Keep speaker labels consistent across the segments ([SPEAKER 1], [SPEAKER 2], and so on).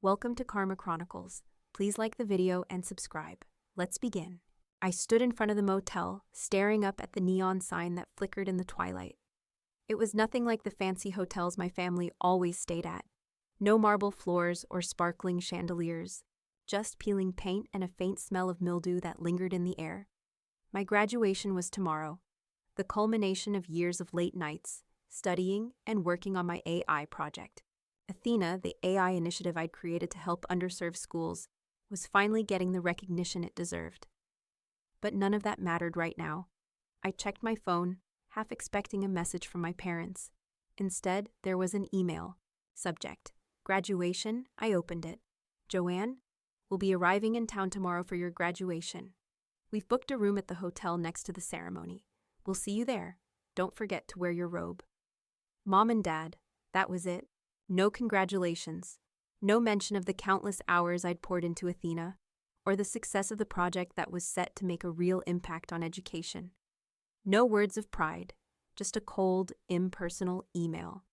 [SPEAKER 1] Welcome to Karma Chronicles. Please like the video and subscribe. Let's begin. I stood in front of the motel, staring up at the neon sign that flickered in the twilight. It was nothing like the fancy hotels my family always stayed at. No marble floors or sparkling chandeliers, just peeling paint and a faint smell of mildew that lingered in the air. My graduation was tomorrow, the culmination of years of late nights, studying and working on my AI project. Athena, the AI initiative I'd created to help underserved schools, was finally getting the recognition it deserved. But none of that mattered right now. I checked my phone, half expecting a message from my parents. Instead, there was an email. Subject: Graduation. I opened it. Joanne, we'll be arriving in town tomorrow for your graduation. We've booked a room at the hotel next to the ceremony. We'll see you there. Don't forget to wear your robe. Mom and Dad, that was it. No congratulations. No mention of the countless hours I'd poured into Athena, or the success of the project that was set to make a real impact on education. No words of pride, just a cold, impersonal email.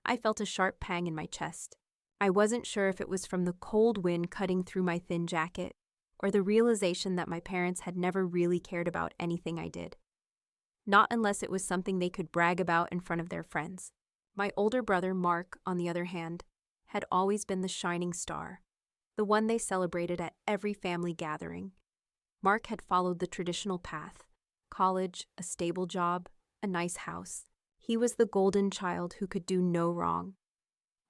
[SPEAKER 1] I felt a sharp pang in my chest. I wasn't sure if it was from the cold wind cutting through my thin jacket, or the realization that my parents had never really cared about anything I did. Not unless it was something they could brag about in front of their friends. My older brother, Mark, on the other hand, had always been the shining star, the one they celebrated at every family gathering. Mark had followed the traditional path: college, a stable job, a nice house. He was the golden child who could do no wrong.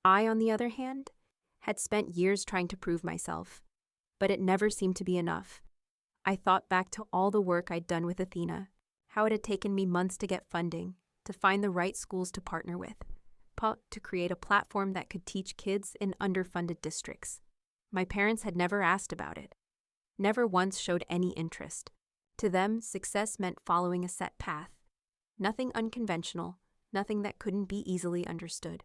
[SPEAKER 1] I, on the other hand, had spent years trying to prove myself, but it never seemed to be enough. I thought back to all the work I'd done with Athena, how it had taken me months to get funding, to find the right schools to partner with, to create a platform that could teach kids in underfunded districts. My parents had never asked about it, never once showed any interest. To them, success meant following a set path. Nothing unconventional, nothing that couldn't be easily understood.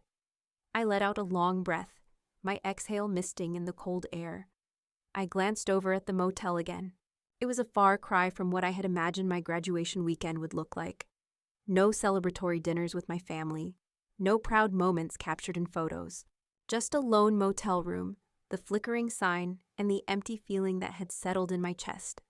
[SPEAKER 1] I let out a long breath, my exhale misting in the cold air. I glanced over at the motel again. It was a far cry from what I had imagined my graduation weekend would look like. No celebratory dinners with my family, no proud moments captured in photos. Just a lone motel room, the flickering sign, and the empty feeling that had settled in my chest.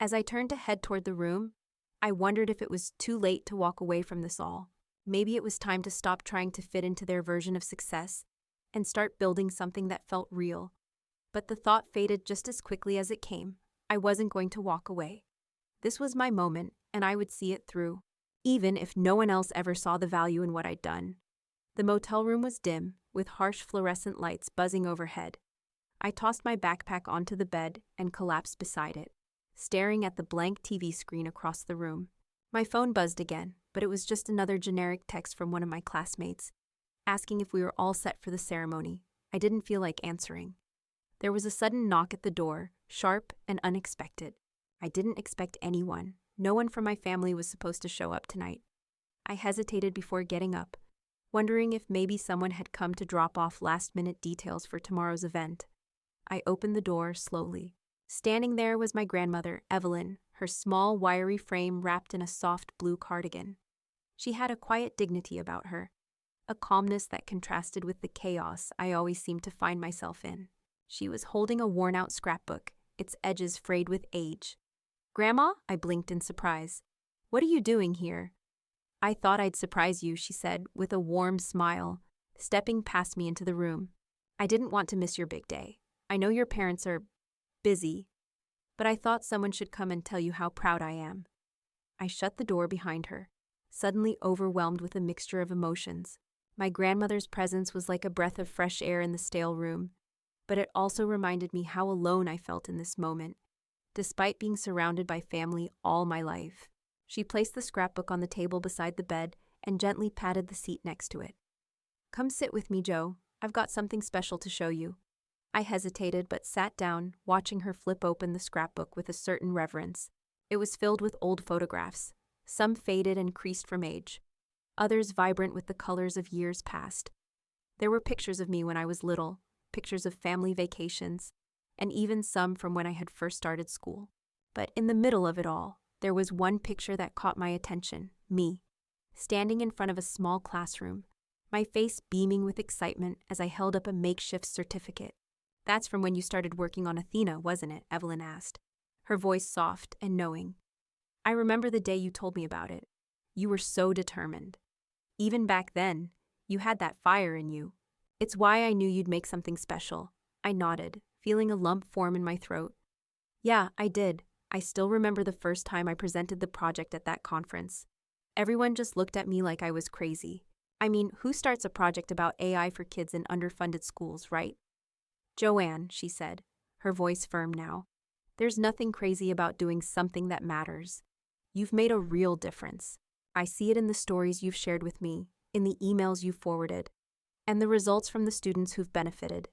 [SPEAKER 1] As I turned to head toward the room, I wondered if it was too late to walk away from this all. Maybe it was time to stop trying to fit into their version of success and start building something that felt real. But the thought faded just as quickly as it came. I wasn't going to walk away. This was my moment, and I would see it through, even if no one else ever saw the value in what I'd done. The motel room was dim, with harsh fluorescent lights buzzing overhead. I tossed my backpack onto the bed and collapsed beside it, staring at the blank TV screen across the room. My phone buzzed again, but it was just another generic text from one of my classmates, asking if we were all set for the ceremony. I didn't feel like answering. There was a sudden knock at the door, sharp and unexpected. I didn't expect anyone. No one from my family was supposed to show up tonight. I hesitated before getting up, wondering if maybe someone had come to drop off last-minute details for tomorrow's event. I opened the door slowly. Standing there was my grandmother, Evelyn, her small, wiry frame wrapped in a soft blue cardigan. She had a quiet dignity about her, a calmness that contrasted with the chaos I always seemed to find myself in. She was holding a worn-out scrapbook, its edges frayed with age. "Grandma?" I blinked in surprise. "What are you doing here?" "I thought I'd surprise you," she said, with a warm smile, stepping past me into the room. "I didn't want to miss your big day. I know your parents are busy, but I thought someone should come and tell you how proud I am." I shut the door behind her, suddenly overwhelmed with a mixture of emotions. My grandmother's presence was like a breath of fresh air in the stale room, but it also reminded me how alone I felt in this moment, despite being surrounded by family all my life. She placed the scrapbook on the table beside the bed and gently patted the seat next to it. "Come sit with me, Joe. I've got something special to show you." I hesitated but sat down, watching her flip open the scrapbook with a certain reverence. It was filled with old photographs, some faded and creased from age, others vibrant with the colors of years past. There were pictures of me when I was little, pictures of family vacations, and even some from when I had first started school. But in the middle of it all, there was one picture that caught my attention: me, standing in front of a small classroom, my face beaming with excitement as I held up a makeshift certificate. That's from when you started working on Athena, wasn't it? Evelyn asked, her voice soft and knowing. I remember the day you told me about it. You were so determined. Even back then, you had that fire in you. It's why I knew you'd make something special. I nodded, feeling a lump form in my throat. Yeah, I did. I still remember the first time I presented the project at that conference. Everyone just looked at me like I was crazy. I mean, who starts a project about AI for kids in underfunded schools, right? Joanne, she said, her voice firm now. There's nothing crazy about doing something that matters. You've made a real difference. I see it in the stories you've shared with me, in the emails you've forwarded, and the results from the students who've benefited.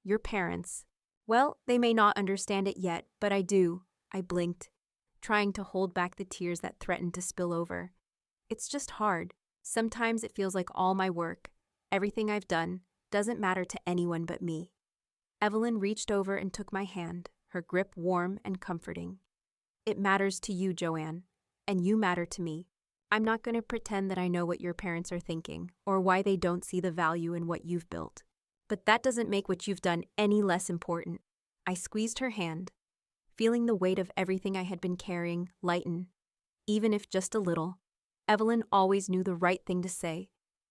[SPEAKER 1] Your parents, well, they may not understand it yet, but I do. I blinked, trying to hold back the tears that threatened to spill over. It's just hard. Sometimes it feels like all my work, everything I've done, doesn't matter to anyone but me. Evelyn reached over and took my hand, her grip warm and comforting. It matters to you, Joanne, and you matter to me. I'm not going to pretend that I know what your parents are thinking or why they don't see the value in what you've built. But that doesn't make what you've done any less important. I squeezed her hand, feeling the weight of everything I had been carrying lighten, even if just a little. Evelyn always knew the right thing to say,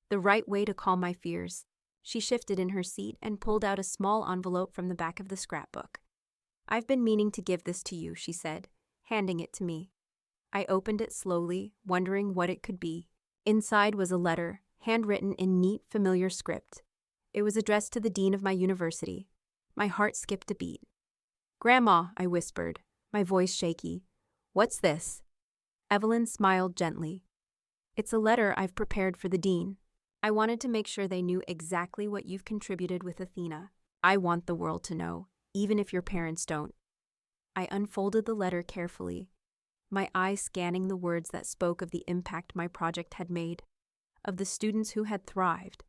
[SPEAKER 1] the right way to calm my fears. She shifted in her seat and pulled out a small envelope from the back of the scrapbook. I've been meaning to give this to you, she said, handing it to me. I opened it slowly, wondering what it could be. Inside was a letter, handwritten in neat, familiar script. It was addressed to the dean of my university. My heart skipped a beat. Grandma, I whispered, my voice shaky. What's this? Evelyn smiled gently. It's a letter I've prepared for the dean. I wanted to make sure they knew exactly what you've contributed with Athena. I want the world to know, even if your parents don't. I unfolded the letter carefully, my eyes scanning the words that spoke of the impact my project had made, of the students who had thrived,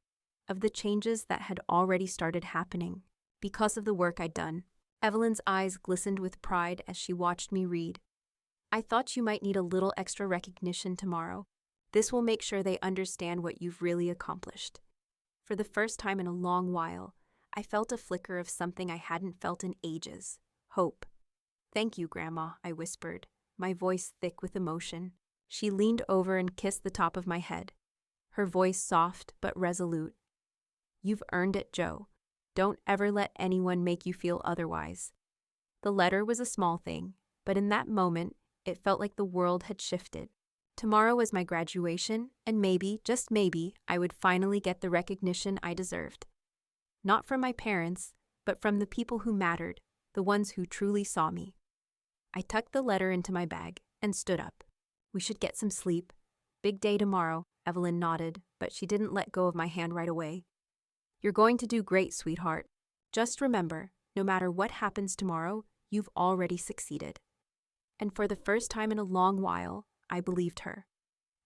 [SPEAKER 1] of the changes that had already started happening because of the work I'd done. Evelyn's eyes glistened with pride as she watched me read. I thought you might need a little extra recognition tomorrow. This will make sure they understand what you've really accomplished. For the first time in a long while, I felt a flicker of something I hadn't felt in ages. Hope. Thank you, Grandma, I whispered, my voice thick with emotion. She leaned over and kissed the top of my head, her voice soft but resolute. You've earned it, Joe. Don't ever let anyone make you feel otherwise. The letter was a small thing, but in that moment, it felt like the world had shifted. Tomorrow was my graduation, and maybe, just maybe, I would finally get the recognition I deserved. Not from my parents, but from the people who mattered, the ones who truly saw me. I tucked the letter into my bag and stood up. We should get some sleep. Big day tomorrow, Evelyn nodded, but she didn't let go of my hand right away. You're going to do great, sweetheart. Just remember, no matter what happens tomorrow, you've already succeeded. And for the first time in a long while, I believed her.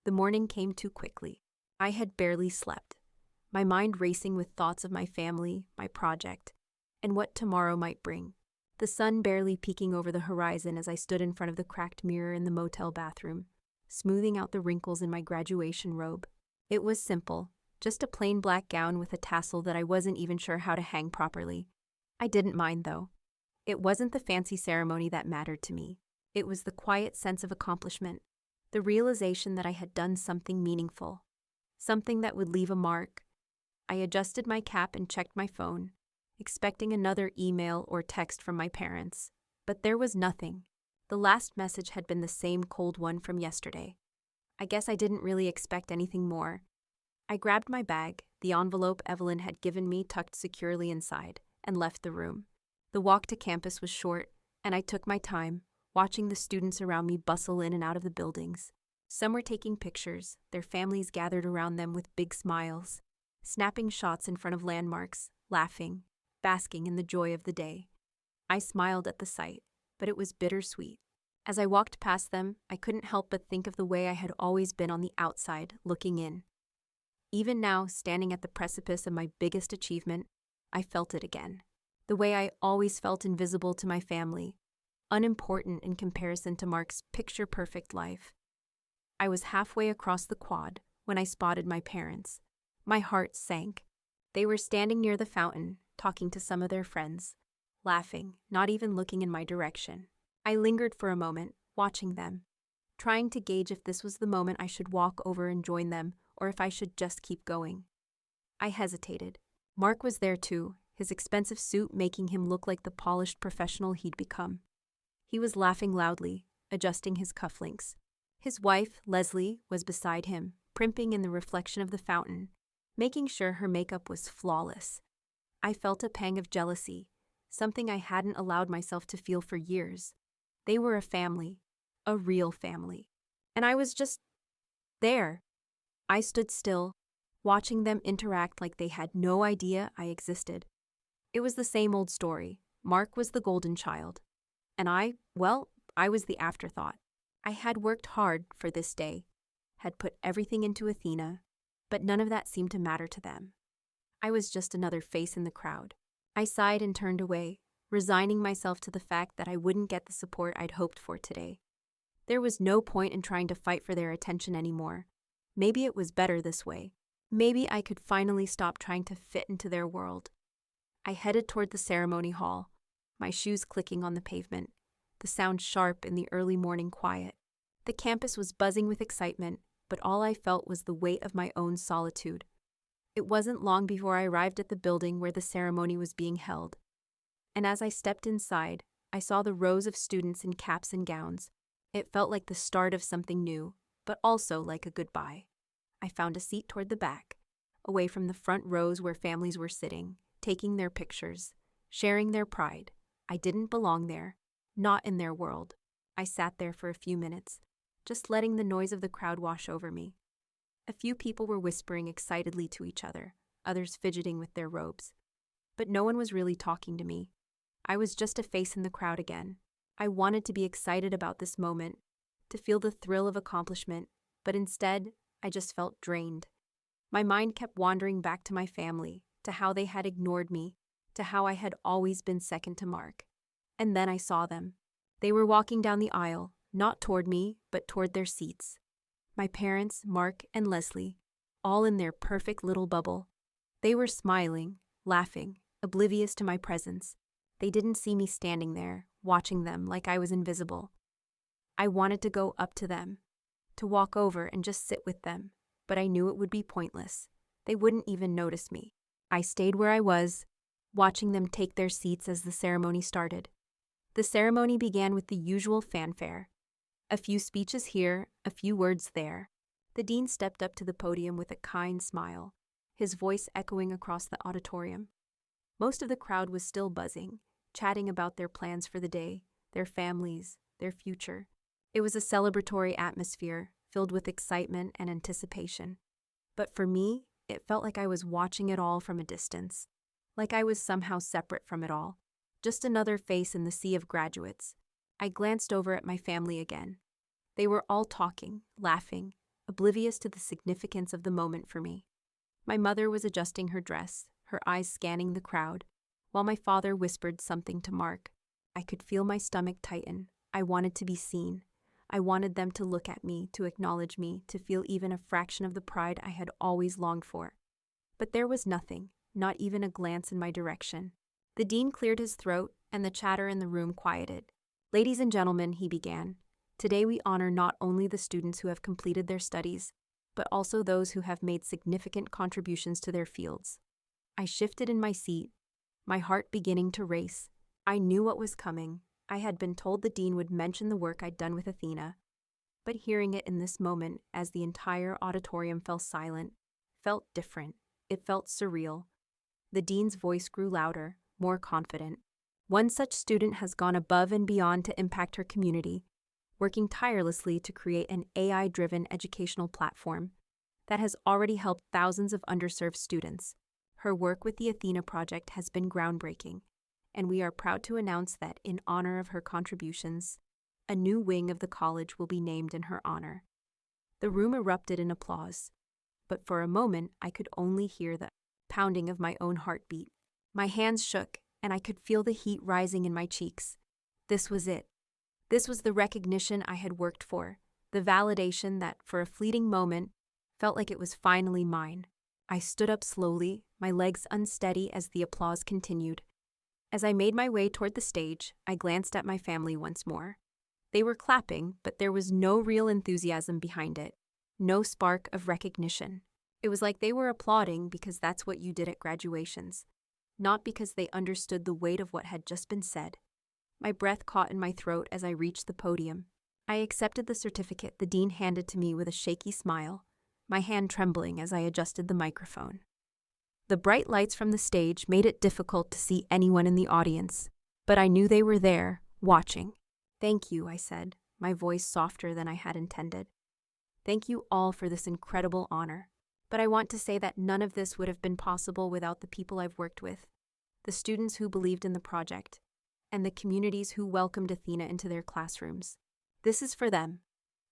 [SPEAKER 1] The morning came too quickly. I had barely slept, my mind racing with thoughts of my family, my project, and what tomorrow might bring. The sun barely peeking over the horizon as I stood in front of the cracked mirror in the motel bathroom, smoothing out the wrinkles in my graduation robe. It was simple, just a plain black gown with a tassel that I wasn't even sure how to hang properly. I didn't mind, though. It wasn't the fancy ceremony that mattered to me. It was the quiet sense of accomplishment, the realization that I had done something meaningful, something that would leave a mark. I adjusted my cap and checked my phone, expecting another email or text from my parents. But there was nothing. The last message had been the same cold one from yesterday. I guess I didn't really expect anything more. I grabbed my bag, the envelope Evelyn had given me tucked securely inside, and left the room. The walk to campus was short, and I took my time, watching the students around me bustle in and out of the buildings. Some were taking pictures, their families gathered around them with big smiles, snapping shots in front of landmarks, laughing, basking in the joy of the day. I smiled at the sight, but it was bittersweet. As I walked past them, I couldn't help but think of the way I had always been on the outside, looking in. Even now, standing at the precipice of my biggest achievement, I felt it again. The way I always felt invisible to my family, unimportant in comparison to Mark's picture-perfect life. I was halfway across the quad when I spotted my parents. My heart sank. They were standing near the fountain, talking to some of their friends. laughing, not even looking in my direction. I lingered for a moment, watching them, trying to gauge if this was the moment I should walk over and join them or if I should just keep going. I hesitated. Mark was there too, his expensive suit making him look like the polished professional he'd become. He was laughing loudly, adjusting his cufflinks. His wife, Leslie, was beside him, primping in the reflection of the fountain, making sure her makeup was flawless. I felt a pang of jealousy, something I hadn't allowed myself to feel for years. They were a family, a real family. And I was just there. I stood still, watching them interact like they had no idea I existed. It was the same old story. Mark was the golden child. And I was the afterthought. I had worked hard for this day, had put everything into Athena, but none of that seemed to matter to them. I was just another face in the crowd. I sighed and turned away, resigning myself to the fact that I wouldn't get the support I'd hoped for today. There was no point in trying to fight for their attention anymore. Maybe it was better this way. Maybe I could finally stop trying to fit into their world. I headed toward the ceremony hall, my shoes clicking on the pavement, the sound sharp in the early morning quiet. The campus was buzzing with excitement, but all I felt was the weight of my own solitude. It wasn't long before I arrived at the building where the ceremony was being held. And as I stepped inside, I saw the rows of students in caps and gowns. It felt like the start of something new, but also like a goodbye. I found a seat toward the back, away from the front rows where families were sitting, taking their pictures, sharing their pride. I didn't belong there, not in their world. I sat there for a few minutes, just letting the noise of the crowd wash over me. A few people were whispering excitedly to each other, others fidgeting with their robes. But no one was really talking to me. I was just a face in the crowd again. I wanted to be excited about this moment, to feel the thrill of accomplishment, but instead, I just felt drained. My mind kept wandering back to my family, to how they had ignored me, to how I had always been second to Mark. And then I saw them. They were walking down the aisle, not toward me, but toward their seats. My parents, Mark and Leslie, all in their perfect little bubble. They were smiling, laughing, oblivious to my presence. They didn't see me standing there, watching them like I was invisible. I wanted to go up to them, to walk over and just sit with them, but I knew it would be pointless. They wouldn't even notice me. I stayed where I was, watching them take their seats as the ceremony started. The ceremony began with the usual fanfare. A few speeches here, a few words there. The dean stepped up to the podium with a kind smile, his voice echoing across the auditorium. Most of the crowd was still buzzing, chatting about their plans for the day, their families, their future. It was a celebratory atmosphere, filled with excitement and anticipation. But for me, it felt like I was watching it all from a distance, like I was somehow separate from it all, just another face in the sea of graduates. I glanced over at my family again. They were all talking, laughing, oblivious to the significance of the moment for me. My mother was adjusting her dress, her eyes scanning the crowd, while my father whispered something to Mark. I could feel my stomach tighten. I wanted to be seen. I wanted them to look at me, to acknowledge me, to feel even a fraction of the pride I had always longed for. But there was nothing, not even a glance in my direction. The dean cleared his throat, and the chatter in the room quieted. "Ladies and gentlemen," he began, "today we honor not only the students who have completed their studies, but also those who have made significant contributions to their fields." I shifted in my seat, my heart beginning to race. I knew what was coming. I had been told the dean would mention the work I'd done with Athena, but hearing it in this moment as the entire auditorium fell silent felt different. It felt surreal. The dean's voice grew louder, more confident. "One such student has gone above and beyond to impact her community, working tirelessly to create an AI-driven educational platform that has already helped thousands of underserved students. Her work with the Athena Project has been groundbreaking, and we are proud to announce that in honor of her contributions, a new wing of the college will be named in her honor." The room erupted in applause, but for a moment I could only hear the pounding of my own heartbeat. My hands shook, and I could feel the heat rising in my cheeks. This was it. This was the recognition I had worked for, the validation that, for a fleeting moment, felt like it was finally mine. I stood up slowly, my legs unsteady as the applause continued. As I made my way toward the stage, I glanced at my family once more. They were clapping, but there was no real enthusiasm behind it, no spark of recognition. It was like they were applauding because that's what you did at graduations, not because they understood the weight of what had just been said. My breath caught in my throat as I reached the podium. I accepted the certificate the dean handed to me with a shaky smile, my hand trembling as I adjusted the microphone. The bright lights from the stage made it difficult to see anyone in the audience, but I knew they were there, watching. "Thank you," I said, my voice softer than I had intended. "Thank you all for this incredible honor. But I want to say that none of this would have been possible without the people I've worked with, the students who believed in the project, and the communities who welcomed Athena into their classrooms. This is for them."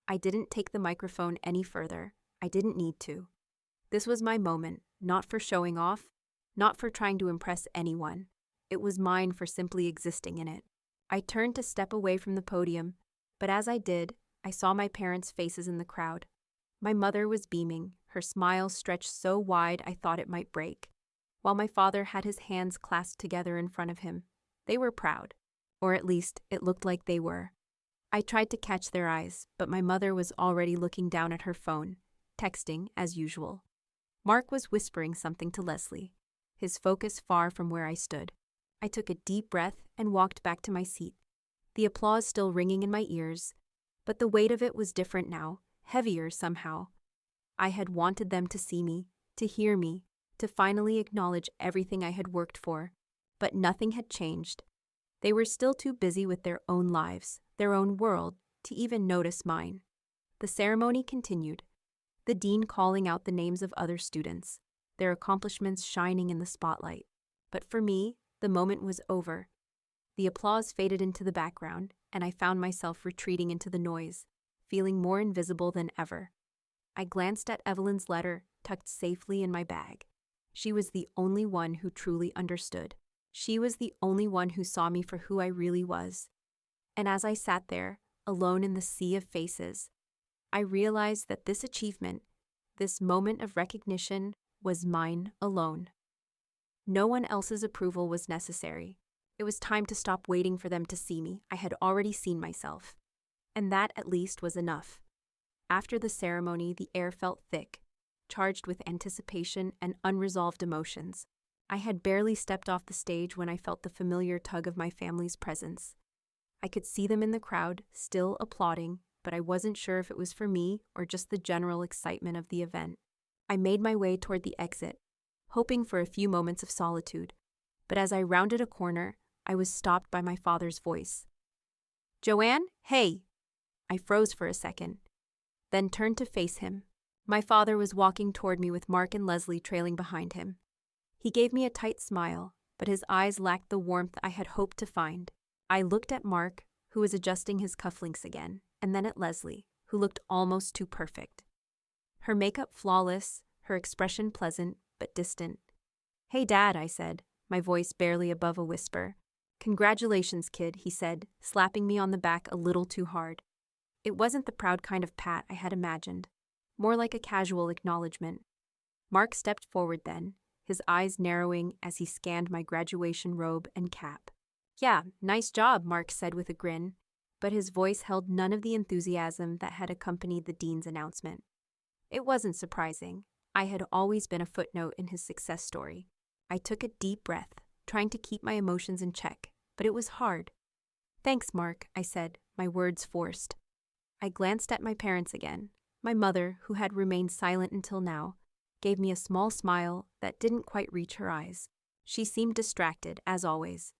[SPEAKER 1] I didn't take the microphone any further. I didn't need to. This was my moment, not for showing off, not for trying to impress anyone. It was mine for simply existing in it. I turned to step away from the podium, but as I did, I saw my parents' faces in the crowd. My mother was beaming, her smile stretched so wide I thought it might break, while my father had his hands clasped together in front of him. They were proud, or at least it looked like they were. I tried to catch their eyes, but my mother was already looking down at her phone, texting as usual. Mark was whispering something to Leslie, his focus far from where I stood. I took a deep breath and walked back to my seat, the applause still ringing in my ears, but the weight of it was different now, heavier somehow. I had wanted them to see me, to hear me, to finally acknowledge everything I had worked for, but nothing had changed. They were still too busy with their own lives, their own world, to even notice mine. The ceremony continued, the dean calling out the names of other students, their accomplishments shining in the spotlight. But for me, the moment was over. The applause faded into the background, and I found myself retreating into the noise, feeling more invisible than ever. I glanced at Evelyn's letter, tucked safely in my bag. She was the only one who truly understood. She was the only one who saw me for who I really was. And as I sat there, alone in the sea of faces, I realized that this achievement, this moment of recognition, was mine alone. No one else's approval was necessary. It was time to stop waiting for them to see me. I had already seen myself. And that at least was enough. After the ceremony, the air felt thick, charged with anticipation and unresolved emotions. I had barely stepped off the stage when I felt the familiar tug of my family's presence. I could see them in the crowd, still applauding, but I wasn't sure if it was for me or just the general excitement of the event. I made my way toward the exit, hoping for a few moments of solitude, but as I rounded a corner, I was stopped by my father's voice. "Joanne, hey!" I froze for a second, then turned to face him. My father was walking toward me with Mark and Leslie trailing behind him. He gave me a tight smile, but his eyes lacked the warmth I had hoped to find. I looked at Mark, who was adjusting his cufflinks again, and then at Leslie, who looked almost too perfect. Her makeup flawless, her expression pleasant but distant. "Hey, Dad," I said, my voice barely above a whisper. "Congratulations, kid," he said, slapping me on the back a little too hard. It wasn't the proud kind of pat I had imagined, more like a casual acknowledgement. Mark stepped forward then, his eyes narrowing as he scanned my graduation robe and cap. "Yeah, nice job," Mark said with a grin, but his voice held none of the enthusiasm that had accompanied the dean's announcement. It wasn't surprising. I had always been a footnote in his success story. I took a deep breath, trying to keep my emotions in check, but it was hard. "Thanks, Mark," I said, my words forced. I glanced at my parents again. My mother, who had remained silent until now, gave me a small smile that didn't quite reach her eyes. She seemed distracted, as always.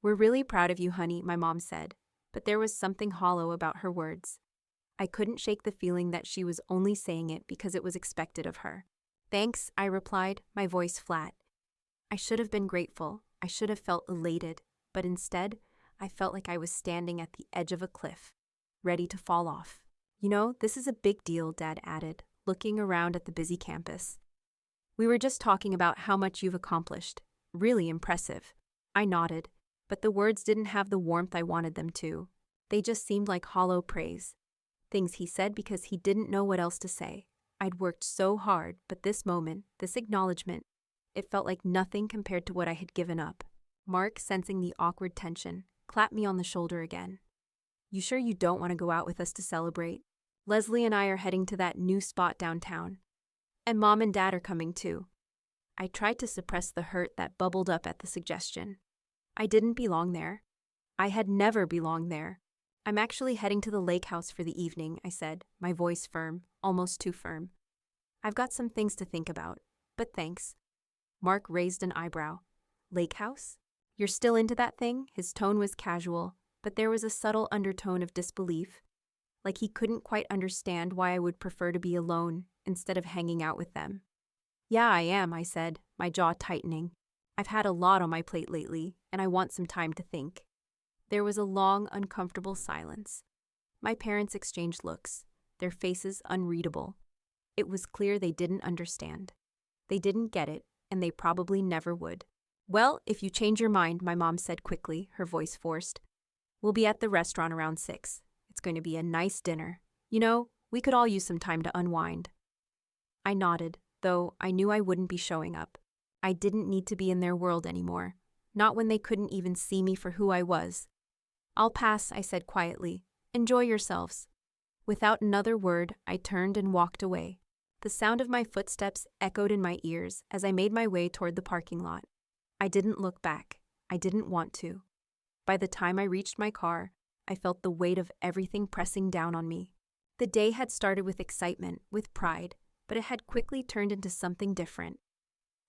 [SPEAKER 1] "We're really proud of you, honey," my mom said, but there was something hollow about her words. I couldn't shake the feeling that she was only saying it because it was expected of her. "Thanks," I replied, my voice flat. I should have been grateful. I should have felt elated, but instead, I felt like I was standing at the edge of a cliff, ready to fall off. "You know, this is a big deal," Dad added, looking around at the busy campus. "We were just talking about how much you've accomplished. Really impressive." I nodded, but the words didn't have the warmth I wanted them to. They just seemed like hollow praise. Things he said because he didn't know what else to say. I'd worked so hard, but this moment, this acknowledgement, it felt like nothing compared to what I had given up. Mark, sensing the awkward tension, clapped me on the shoulder again. You sure you don't want to go out with us to celebrate? Leslie and I are heading to that new spot downtown. And Mom and Dad are coming too. I tried to suppress the hurt that bubbled up at the suggestion. I didn't belong there. I had never belonged there. I'm actually heading to the lake house for the evening, I said, my voice firm, almost too firm. I've got some things to think about, but thanks. Mark raised an eyebrow. Lake house? You're still into that thing? His tone was casual, but there was a subtle undertone of disbelief, like he couldn't quite understand why I would prefer to be alone instead of hanging out with them. Yeah, I am, I said, my jaw tightening. I've had a lot on my plate lately, and I want some time to think. There was a long, uncomfortable silence. My parents exchanged looks, their faces unreadable. It was clear they didn't understand. They didn't get it, and they probably never would. Well, if you change your mind, my mom said quickly, her voice forced. We'll be at the restaurant around 6. It's going to be a nice dinner. You know, we could all use some time to unwind. I nodded, though I knew I wouldn't be showing up. I didn't need to be in their world anymore, not when they couldn't even see me for who I was. I'll pass, I said quietly. Enjoy yourselves. Without another word, I turned and walked away. The sound of my footsteps echoed in my ears as I made my way toward the parking lot. I didn't look back. I didn't want to. By the time I reached my car, I felt the weight of everything pressing down on me. The day had started with excitement, with pride, but it had quickly turned into something different.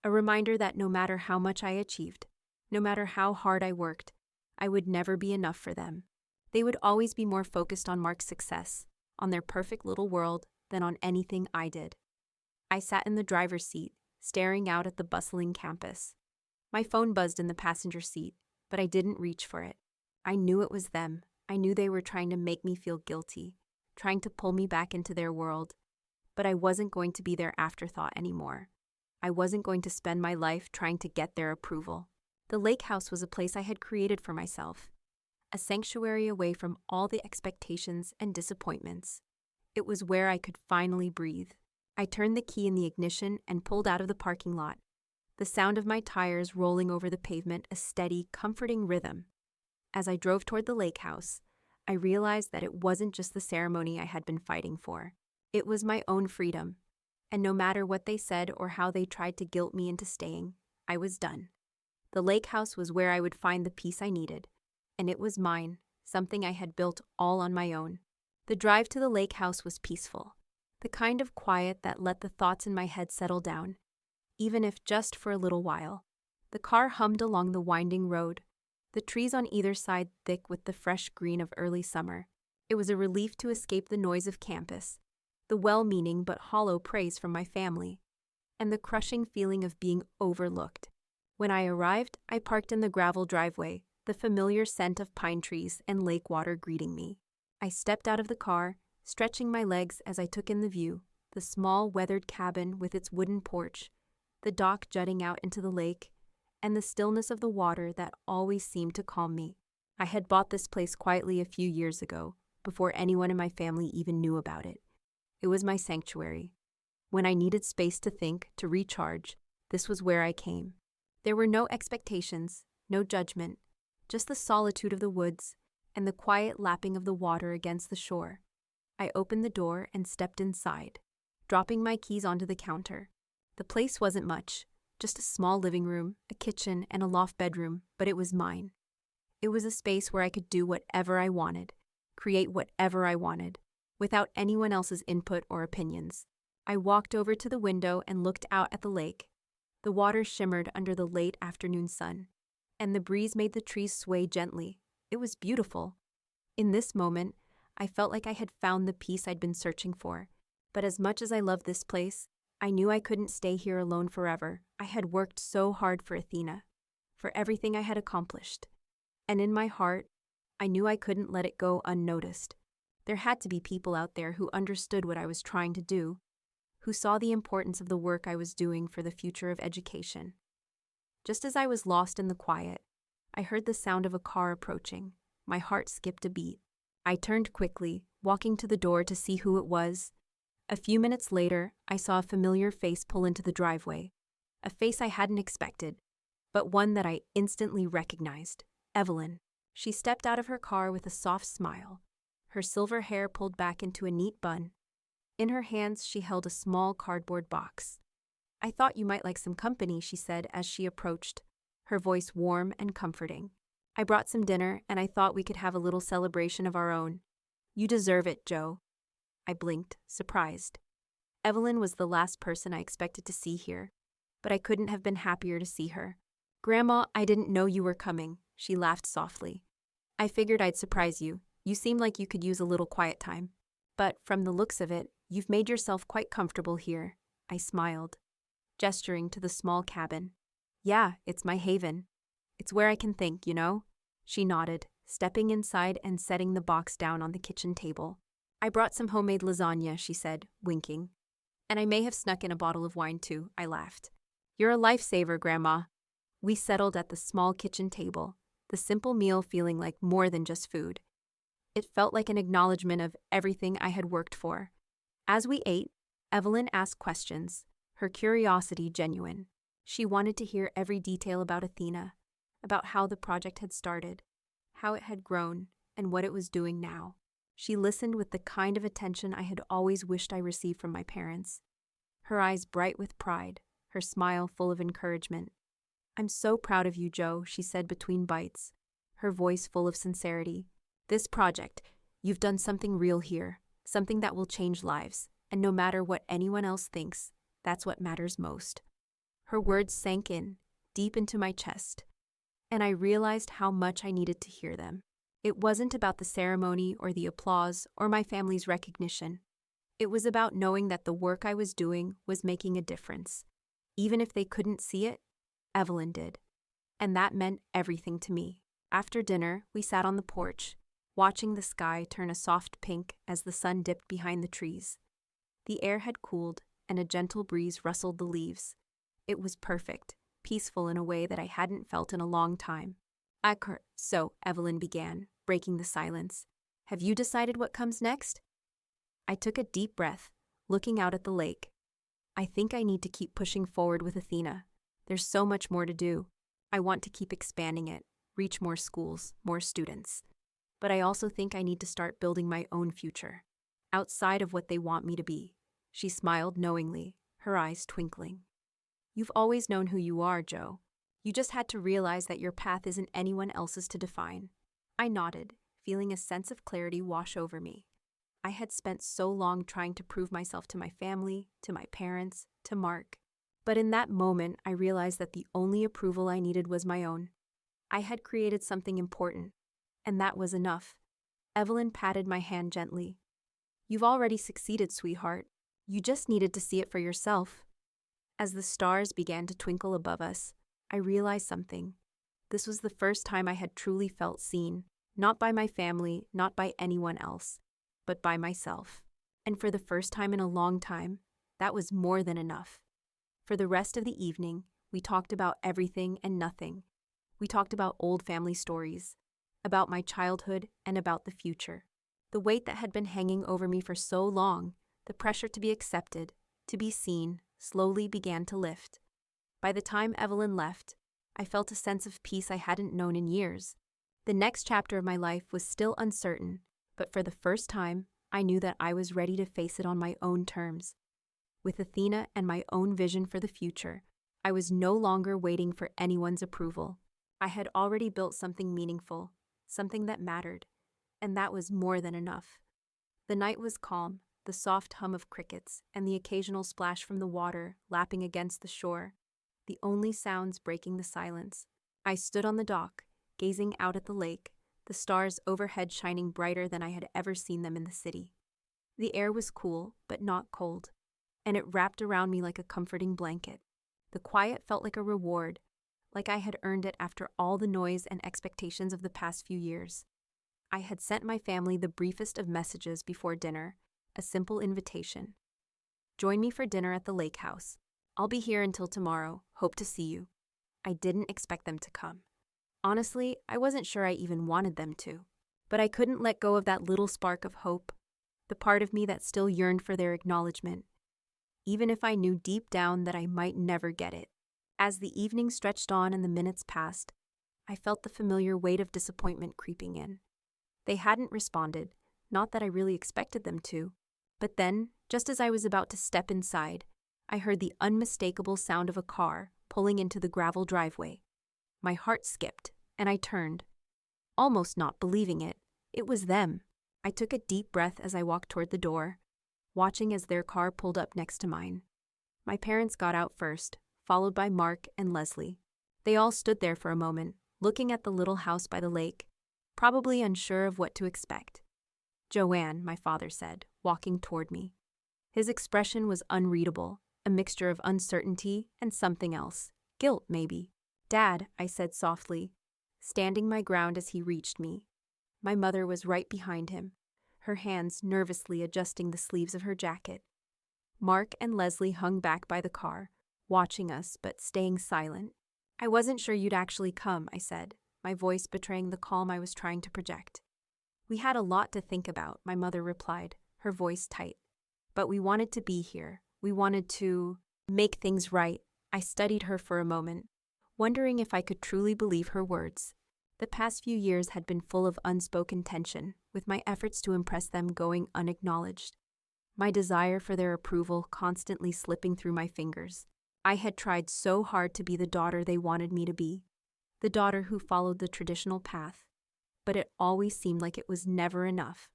[SPEAKER 1] A reminder that no matter how much I achieved, no matter how hard I worked, I would never be enough for them. They would always be more focused on Mark's success, on their perfect little world, than on anything I did. I sat in the driver's seat, staring out at the bustling campus. My phone buzzed in the passenger seat, but I didn't reach for it. I knew it was them. I knew they were trying to make me feel guilty, trying to pull me back into their world. But I wasn't going to be their afterthought anymore. I wasn't going to spend my life trying to get their approval. The lake house was a place I had created for myself, a sanctuary away from all the expectations and disappointments. It was where I could finally breathe. I turned the key in the ignition and pulled out of the parking lot, the sound of my tires rolling over the pavement a steady, comforting rhythm. As I drove toward the lake house, I realized that it wasn't just the ceremony I had been fighting for. It was my own freedom, and no matter what they said or how they tried to guilt me into staying, I was done. The lake house was where I would find the peace I needed, and it was mine, something I had built all on my own. The drive to the lake house was peaceful, the kind of quiet that let the thoughts in my head settle down, even if just for a little while. The car hummed along the winding road, the trees on either side thick with the fresh green of early summer. It was a relief to escape the noise of campus, the well-meaning but hollow praise from my family, and the crushing feeling of being overlooked. When I arrived, I parked in the gravel driveway, the familiar scent of pine trees and lake water greeting me. I stepped out of the car, stretching my legs as I took in the view, the small weathered cabin with its wooden porch, the dock jutting out into the lake, and the stillness of the water that always seemed to calm me. I had bought this place quietly a few years ago, before anyone in my family even knew about it. It was my sanctuary. When I needed space to think, to recharge, this was where I came. There were no expectations, no judgment, just the solitude of the woods and the quiet lapping of the water against the shore. I opened the door and stepped inside, dropping my keys onto the counter. The place wasn't much, just a small living room, a kitchen, and a loft bedroom, but it was mine. It was a space where I could do whatever I wanted, create whatever I wanted, without anyone else's input or opinions. I walked over to the window and looked out at the lake. The water shimmered under the late afternoon sun, and the breeze made the trees sway gently. It was beautiful. In this moment, I felt like I had found the peace I'd been searching for. But as much as I loved this place, I knew I couldn't stay here alone forever. I had worked so hard for Athena, for everything I had accomplished. And in my heart, I knew I couldn't let it go unnoticed. There had to be people out there who understood what I was trying to do, who saw the importance of the work I was doing for the future of education. Just as I was lost in the quiet, I heard the sound of a car approaching. My heart skipped a beat. I turned quickly, walking to the door to see who it was. A few minutes later, I saw a familiar face pull into the driveway, a face I hadn't expected. but one that I instantly recognized. Evelyn. She stepped out of her car with a soft smile, her silver hair pulled back into a neat bun. In her hands, she held a small cardboard box. "I thought you might like some company," she said as she approached, her voice warm and comforting. "I brought some dinner, and I thought we could have a little celebration of our own." "You deserve it, Joe." I blinked, surprised. Evelyn was the last person I expected to see here, but I couldn't have been happier to see her. "Grandma, I didn't know you were coming," she laughed softly. "I figured I'd surprise you. You seem like you could use a little quiet time. But from the looks of it, you've made yourself quite comfortable here." I smiled, gesturing to the small cabin. "Yeah, it's my haven. It's where I can think, you know?" She nodded, stepping inside and setting the box down on the kitchen table. "I brought some homemade lasagna," she said, winking. "And I may have snuck in a bottle of wine too," I laughed. "You're a lifesaver, Grandma." We settled at the small kitchen table, the simple meal feeling like more than just food. It felt like an acknowledgement of everything I had worked for. As we ate, Evelyn asked questions, her curiosity genuine. She wanted to hear every detail about Athena, about how the project had started, how it had grown, and what it was doing now. She listened with the kind of attention I had always wished I received from my parents. Her eyes bright with pride, her smile full of encouragement. "I'm so proud of you, Joe," she said between bites, her voice full of sincerity. "This project, you've done something real here, something that will change lives, and no matter what anyone else thinks, that's what matters most." Her words sank in, deep into my chest, and I realized how much I needed to hear them. It wasn't about the ceremony or the applause or my family's recognition. It was about knowing that the work I was doing was making a difference. Even if they couldn't see it, Evelyn did. And that meant everything to me. After dinner, we sat on the porch, watching the sky turn a soft pink as the sun dipped behind the trees. The air had cooled, and a gentle breeze rustled the leaves. It was perfect, peaceful in a way that I hadn't felt in a long time. "So," Evelyn began, breaking the silence, "have you decided what comes next?" I took a deep breath, looking out at the lake. "I think I need to keep pushing forward with Athena. There's so much more to do. I want to keep expanding it, reach more schools, more students. But I also think I need to start building my own future, outside of what they want me to be." She smiled knowingly, her eyes twinkling. "You've always known who you are, Joe. You just had to realize that your path isn't anyone else's to define." I nodded, feeling a sense of clarity wash over me. I had spent so long trying to prove myself to my family, to my parents, to Mark. But in that moment, I realized that the only approval I needed was my own. I had created something important, and that was enough. Evelyn patted my hand gently. "You've already succeeded, sweetheart. You just needed to see it for yourself." As the stars began to twinkle above us, I realized something. This was the first time I had truly felt seen, not by my family, not by anyone else, but by myself. And for the first time in a long time, that was more than enough. For the rest of the evening, we talked about everything and nothing. We talked about old family stories, about my childhood, and about the future. The weight that had been hanging over me for so long, the pressure to be accepted, to be seen, slowly began to lift. By the time Evelyn left, I felt a sense of peace I hadn't known in years. The next chapter of my life was still uncertain, but for the first time, I knew that I was ready to face it on my own terms. With Athena and my own vision for the future, I was no longer waiting for anyone's approval. I had already built something meaningful, something that mattered, and that was more than enough. The night was calm, the soft hum of crickets and the occasional splash from the water lapping against the shore, the only sounds breaking the silence. I stood on the dock, gazing out at the lake, the stars overhead shining brighter than I had ever seen them in the city. The air was cool, but not cold, and it wrapped around me like a comforting blanket. The quiet felt like a reward, like I had earned it after all the noise and expectations of the past few years. I had sent my family the briefest of messages before dinner, a simple invitation. "Join me for dinner at the lake house. I'll be here until tomorrow. Hope to see you." I didn't expect them to come. Honestly, I wasn't sure I even wanted them to. But I couldn't let go of that little spark of hope, the part of me that still yearned for their acknowledgement, even if I knew deep down that I might never get it. As the evening stretched on and the minutes passed, I felt the familiar weight of disappointment creeping in. They hadn't responded, not that I really expected them to. But then, just as I was about to step inside, I heard the unmistakable sound of a car pulling into the gravel driveway. My heart skipped, and I turned. Almost not believing it, it was them. I took a deep breath as I walked toward the door, watching as their car pulled up next to mine. My parents got out first, followed by Mark and Leslie. They all stood there for a moment, looking at the little house by the lake, probably unsure of what to expect. "Joanne," my father said, walking toward me. His expression was unreadable, a mixture of uncertainty and something else. Guilt, maybe. "Dad," I said softly, standing my ground as he reached me. My mother was right behind him, her hands nervously adjusting the sleeves of her jacket. Mark and Leslie hung back by the car, watching us but staying silent. "I wasn't sure you'd actually come," I said, my voice betraying the calm I was trying to project. "We had a lot to think about," my mother replied, her voice tight. "But we wanted to be here. We wanted to make things right." I studied her for a moment, wondering if I could truly believe her words. The past few years had been full of unspoken tension, with my efforts to impress them going unacknowledged. My desire for their approval constantly slipping through my fingers. I had tried so hard to be the daughter they wanted me to be, the daughter who followed the traditional path, but it always seemed like it was never enough.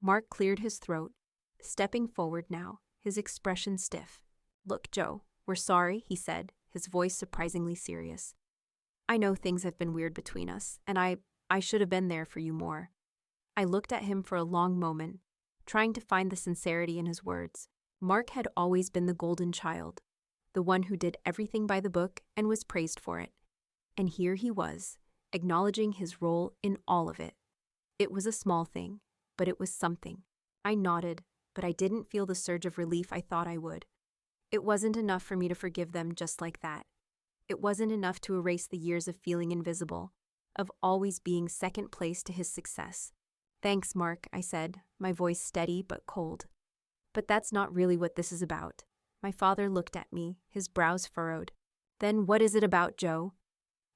[SPEAKER 1] Mark cleared his throat, stepping forward now, his expression stiff. "Look, Joe, we're sorry," he said, his voice surprisingly serious. "I know things have been weird between us, and I should have been there for you more." I looked at him for a long moment, trying to find the sincerity in his words. Mark had always been the golden child, the one who did everything by the book and was praised for it. And here he was, acknowledging his role in all of it. It was a small thing, but it was something. I nodded, but I didn't feel the surge of relief I thought I would. It wasn't enough for me to forgive them just like that. It wasn't enough to erase the years of feeling invisible, of always being second place to his success. "Thanks, Mark," I said, my voice steady but cold. "But that's not really what this is about." My father looked at me, his brows furrowed. "Then what is it about, Joe?"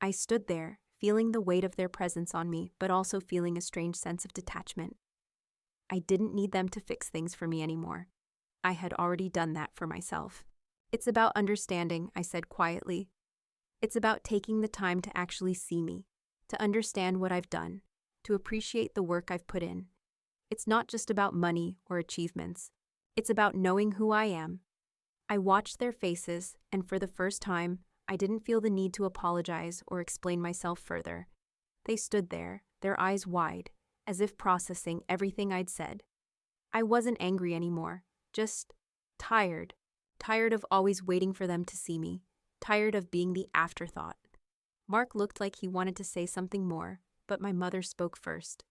[SPEAKER 1] I stood there, feeling the weight of their presence on me, but also feeling a strange sense of detachment. I didn't need them to fix things for me anymore. I had already done that for myself. "It's about understanding," I said quietly. "It's about taking the time to actually see me, to understand what I've done, to appreciate the work I've put in. It's not just about money or achievements. It's about knowing who I am." I watched their faces, and for the first time, I didn't feel the need to apologize or explain myself further. They stood there, their eyes wide, as if processing everything I'd said. I wasn't angry anymore, just tired. Tired of always waiting for them to see me. Tired of being the afterthought. Mark looked like he wanted to say something more, but my mother spoke first,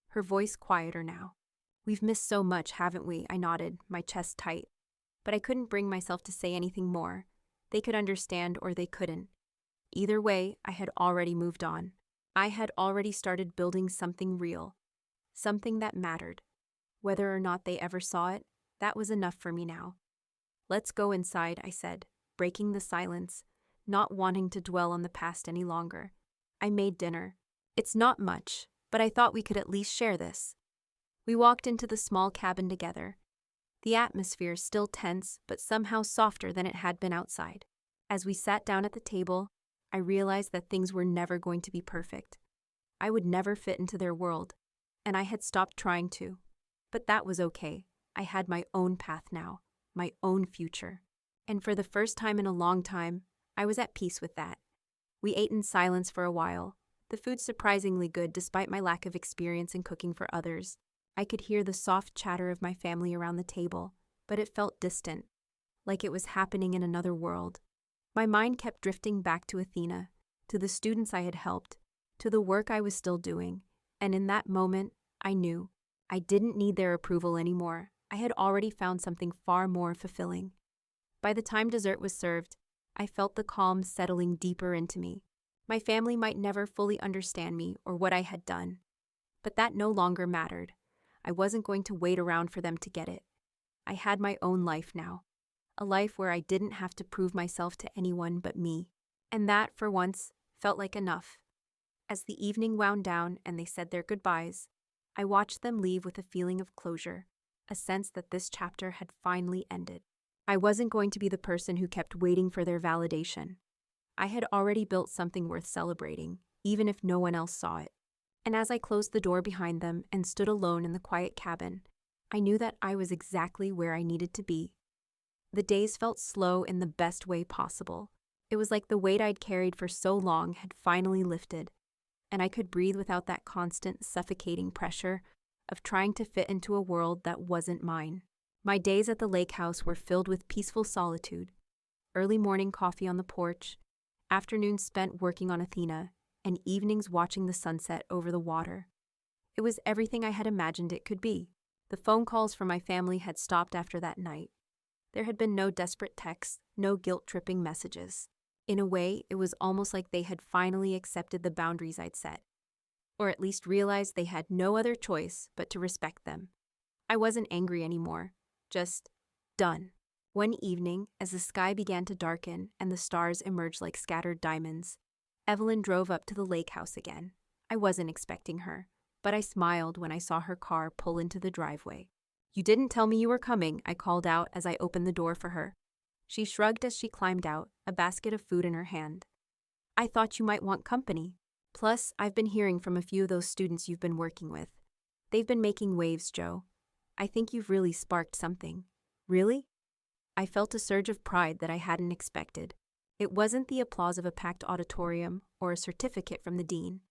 [SPEAKER 1] her voice quieter now. "We've missed so much, haven't we?" I nodded, my chest tight. But I couldn't bring myself to say anything more. They could understand or they couldn't. Either way, I had already moved on. I had already started building something real. Something that mattered. Whether or not they ever saw it, that was enough for me now. "Let's go inside," I said, breaking the silence, not wanting to dwell on the past any longer. I made dinner. It's not much, but I thought we could at least share this. We walked into the small cabin together. The atmosphere still tense, but somehow softer than it had been outside. As we sat down at the table, I realized that things were never going to be perfect. I would never fit into their world, and I had stopped trying to. But that was okay. I had my own path now, my own future. And for the first time in a long time, I was at peace with that. We ate in silence for a while, the food surprisingly good despite my lack of experience in cooking for others. I could hear the soft chatter of my family around the table, but it felt distant, like it was happening in another world. My mind kept drifting back to Athena, to the students I had helped, to the work I was still doing, and in that moment, I knew. I didn't need their approval anymore. I had already found something far more fulfilling. By the time dessert was served, I felt the calm settling deeper into me. My family might never fully understand me or what I had done, but that no longer mattered. I wasn't going to wait around for them to get it. I had my own life now, a life where I didn't have to prove myself to anyone but me. And that, for once, felt like enough. As the evening wound down and they said their goodbyes, I watched them leave with a feeling of closure, a sense that this chapter had finally ended. I wasn't going to be the person who kept waiting for their validation. I had already built something worth celebrating, even if no one else saw it. And as I closed the door behind them and stood alone in the quiet cabin, I knew that I was exactly where I needed to be. The days felt slow in the best way possible. It was like the weight I'd carried for so long had finally lifted, and I could breathe without that constant, suffocating pressure of trying to fit into a world that wasn't mine. My days at the lake house were filled with peaceful solitude, early morning coffee on the porch, afternoons spent working on Athena, and evenings watching the sunset over the water. It was everything I had imagined it could be. The phone calls from my family had stopped after that night. There had been no desperate texts, no guilt-tripping messages. In a way, it was almost like they had finally accepted the boundaries I'd set, or at least realized they had no other choice but to respect them. I wasn't angry anymore, just done. One evening, as the sky began to darken and the stars emerged like scattered diamonds, Evelyn drove up to the lake house again. I wasn't expecting her, but I smiled when I saw her car pull into the driveway. "You didn't tell me you were coming," I called out as I opened the door for her. She shrugged as she climbed out, a basket of food in her hand. "I thought you might want company. Plus, I've been hearing from a few of those students you've been working with. They've been making waves, Joe. I think you've really sparked something." "Really?" I felt a surge of pride that I hadn't expected. It wasn't the applause of a packed auditorium or a certificate from the dean,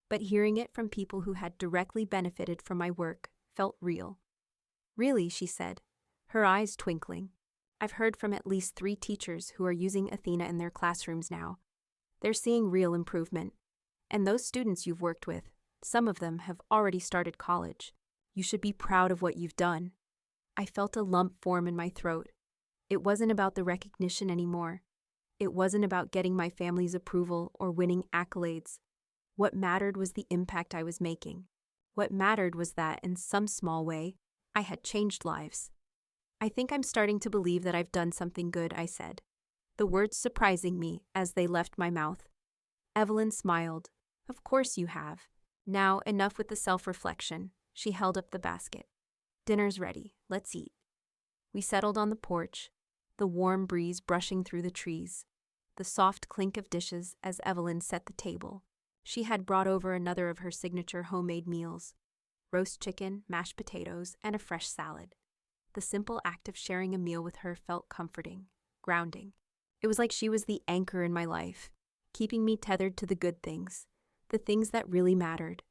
[SPEAKER 1] but hearing it from people who had directly benefited from my work felt real. "Really," she said, her eyes twinkling. "I've heard from at least 3 teachers who are using Athena in their classrooms now. They're seeing real improvement. And those students you've worked with, some of them have already started college. You should be proud of what you've done." I felt a lump form in my throat. It wasn't about the recognition anymore. It wasn't about getting my family's approval or winning accolades. What mattered was the impact I was making. What mattered was that, in some small way, I had changed lives. "I think I'm starting to believe that I've done something good," I said, the words surprising me as they left my mouth. Evelyn smiled. "Of course you have. Now, enough with the self-reflection." She held up the basket. "Dinner's ready. Let's eat." We settled on the porch, the warm breeze brushing through the trees, the soft clink of dishes as Evelyn set the table. She had brought over another of her signature homemade meals: roast chicken, mashed potatoes, and a fresh salad. The simple act of sharing a meal with her felt comforting, grounding. It was like she was the anchor in my life, keeping me tethered to the good things, the things that really mattered.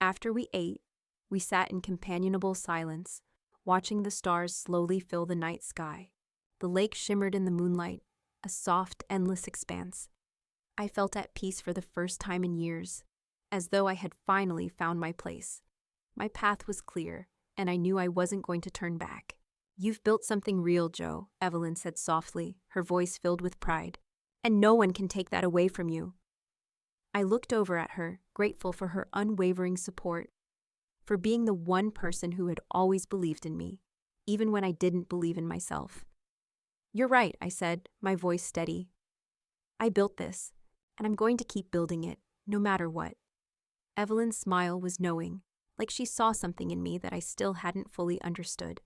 [SPEAKER 1] After we ate, we sat in companionable silence, watching the stars slowly fill the night sky. The lake shimmered in the moonlight, a soft, endless expanse. I felt at peace for the first time in years, as though I had finally found my place. My path was clear, and I knew I wasn't going to turn back. "You've built something real, Joe," Evelyn said softly, her voice filled with pride. "And no one can take that away from you." I looked over at her, grateful for her unwavering support, for being the one person who had always believed in me, even when I didn't believe in myself. "You're right," I said, my voice steady. "I built this, and I'm going to keep building it, no matter what." Evelyn's smile was knowing, like she saw something in me that I still hadn't fully understood.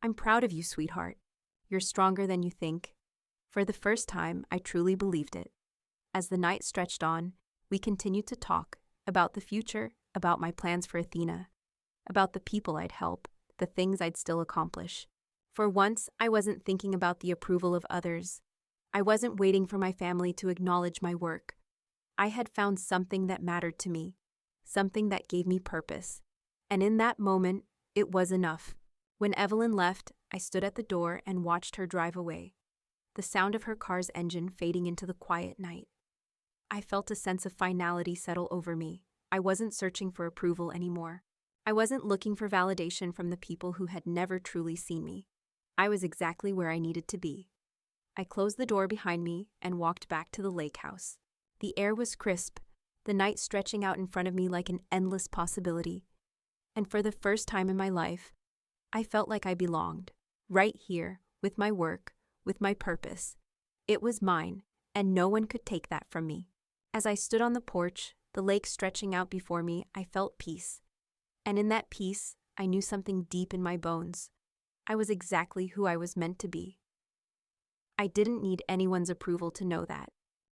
[SPEAKER 1] "I'm proud of you, sweetheart. You're stronger than you think." For the first time, I truly believed it. As the night stretched on, we continued to talk about the future, about my plans for Athena, about the people I'd help, the things I'd still accomplish. For once, I wasn't thinking about the approval of others. I wasn't waiting for my family to acknowledge my work. I had found something that mattered to me, something that gave me purpose. And in that moment, it was enough. When Evelyn left, I stood at the door and watched her drive away, the sound of her car's engine fading into the quiet night. I felt a sense of finality settle over me. I wasn't searching for approval anymore. I wasn't looking for validation from the people who had never truly seen me. I was exactly where I needed to be. I closed the door behind me and walked back to the lake house. The air was crisp, the night stretching out in front of me like an endless possibility. And for the first time in my life, I felt like I belonged, right here, with my work, with my purpose. It was mine, and no one could take that from me. As I stood on the porch, the lake stretching out before me, I felt peace. And in that peace, I knew something deep in my bones. I was exactly who I was meant to be. I didn't need anyone's approval to know that.